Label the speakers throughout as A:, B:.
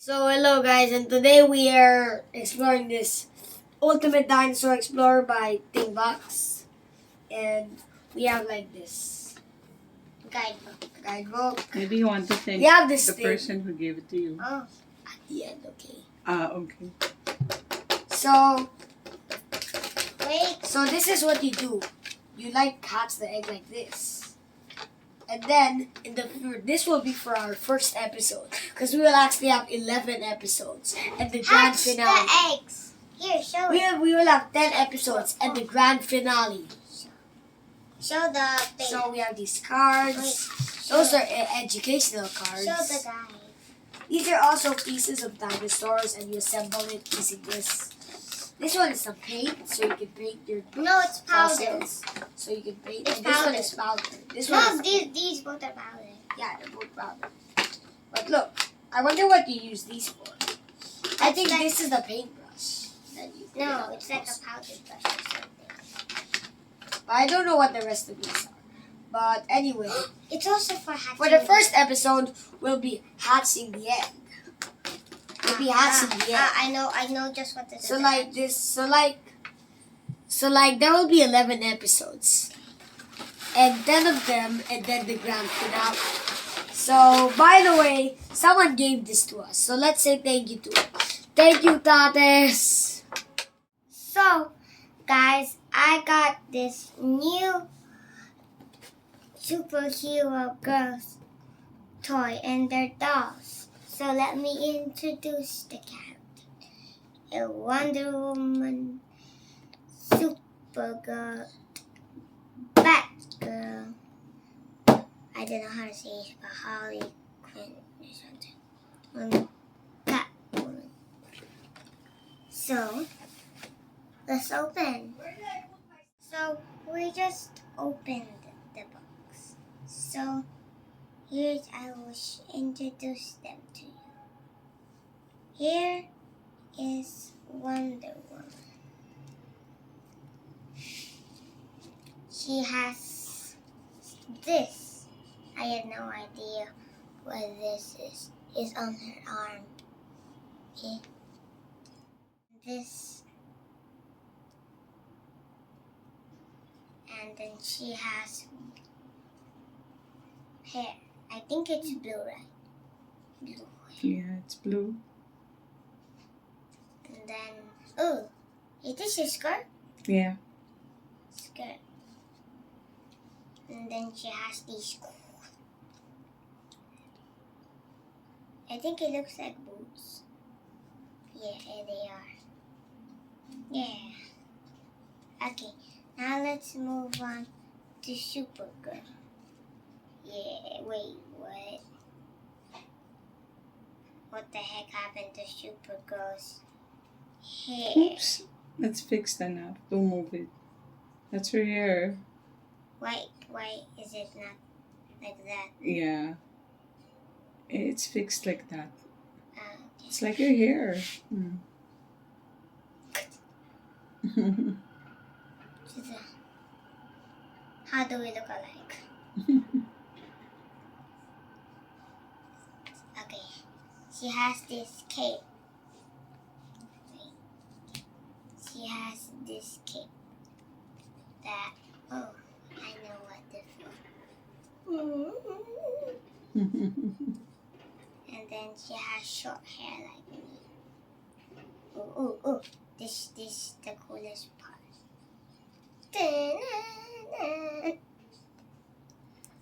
A: So hello guys, and today we are exploring this Ultimate Dinosaur Explorer by Thinkbox. And we have like this guidebook.
B: Maybe you want to thank
A: We have this
B: the
A: thing.
B: person who gave it to you.
A: Oh, at the end, okay.
B: Okay.
A: So this is what you do. You hatch the egg like this. And then this will be for our first episode, because we will actually have 11 episodes and the grand finale.
C: The eggs. Here, show it.
A: We will have 10 episodes and the grand finale.
C: Show the thing.
A: So we have these cards. Those are educational cards.
C: Show the guy.
A: These are also pieces of dinosaurs, and you assemble it using this. This one is some paint, so you can paint your
C: No, it's powder.
A: fossils. So you can paint.
C: It's
A: And this one
C: powder.
A: is powder. This
C: No,
A: one is
C: these both are powder.
A: yeah, they're both powder. But look, I wonder what you use these for. I think this is the paintbrush. That you
C: No, it's like a powder brush or something.
A: But I don't know what the rest of these are. But anyway,
C: It's also for hatching.
A: for the first episode, we'll be hatching the egg. We'll be hatching the egg.
C: I know just what this is.
A: So like this, so like there will be 11 episodes, and 10 of them, and then the grand finale. So by the way, someone gave this to us, so let's say thank you to it. Thank you, Tates.
C: So, guys, I got this new superhero girls toy, and they're dolls. So let me introduce the character. A Wonder Woman, Supergirl, Batgirl. I don't know how to say it, but Harley Quinn or something. Catwoman. So, let's open. So, we just opened the box. So, here I will introduce them to you. Here is Wonder Woman. She has this. I have no idea what this is. It's on her arm. Okay. This. And then she has hair. I think it's blue, right? Blue hair.
B: Yeah, it's blue.
C: And then, oh, is this a skirt?
B: Yeah.
C: Skirt. And then she has these. I think it looks like boots. Yeah, they are. Yeah. Okay, now let's move on to Supergirl. Yeah, wait, what? What the heck happened to Supergirl's hair?
B: Oops. Let's fix that now. Don't move it. That's her hair.
C: Why is it not like that?
B: Yeah. It's fixed like that.
C: Okay.
B: It's like your hair.
C: How do we look alike? Okay. She has this cape. She has this cape. That, oh, I know what this is. And then she has short hair like me. Oh. This is the coolest part.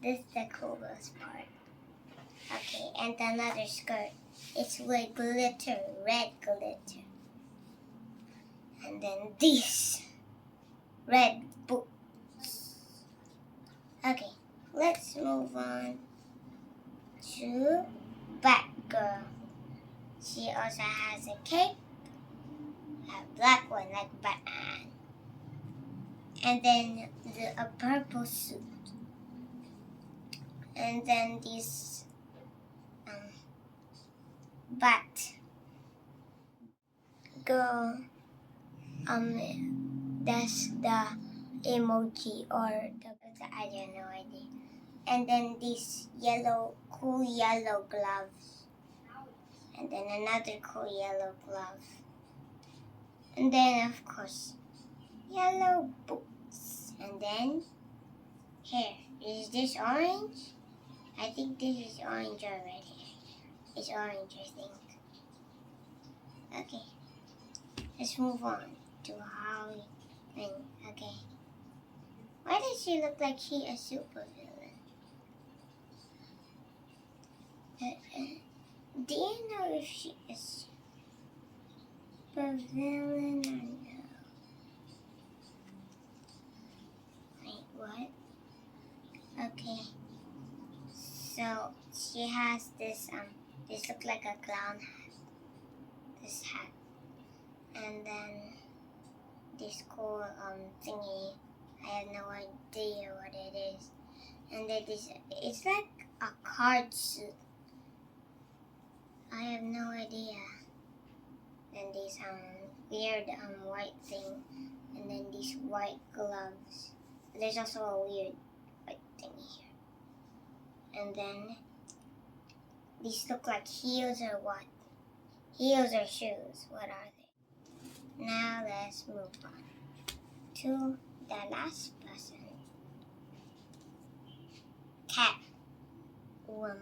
C: This is the coolest part. Okay, and another skirt. It's with glitter, red glitter. And then these red boots. Okay, let's move on to Batgirl. She also has a cape, a black one like Batman, and then a purple suit, and then these Bat girl. That's the emoji or I don't know idea. And then these cool yellow gloves. And then another cool yellow glove. And then, of course, yellow boots. And then, hair. Is this orange? I think this is orange already. It's orange, I think. Okay. Let's move on to Harley Quinn. Okay. Why does she look like she a supervillain? Do you know if she is supervillain or no? Wait, what? Okay. So she has this this look like a clown hat. This hat. And then this cool thingy. I have no idea what it is. And then this, it's like a card suit. I have no idea. And this weird white thing. And then these white gloves. There's also a weird white thing here. And then these look like heels or what? Heels or shoes. What are they? Now let's move on to the last person. Catwoman.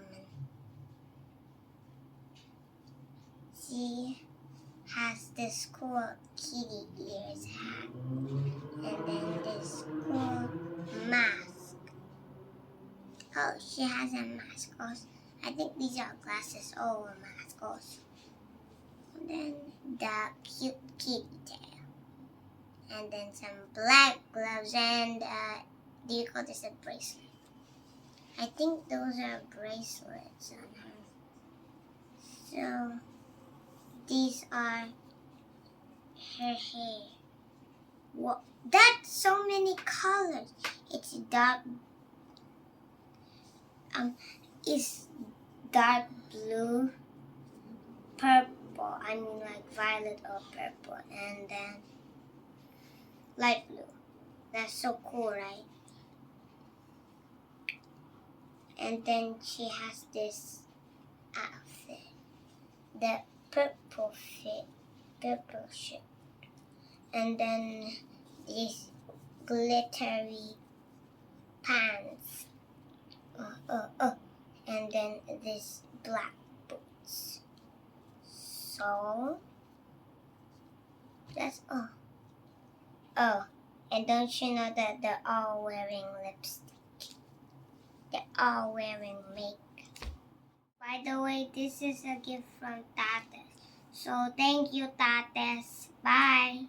C: She has this cool kitty ears hat. And then this cool mask. Oh, she has a mask also. I think these are glasses. Oh, a mask also. And then the cute kitty tail. And then some black gloves and, do you call this a bracelet? I think those are bracelets on her. So, these are her hair. What? That's so many colors. It's dark, it's dark blue, purple, I mean like violet or purple, and then light blue. That's so cool, right? And then she has this outfit, the purple shirt, and then these glittery pants, and then this black boots. So that's all. Oh, and don't you know that they're all wearing lipstick? They're all wearing makeup. By the way, this is a gift from Tates. So thank you, Tates. Bye.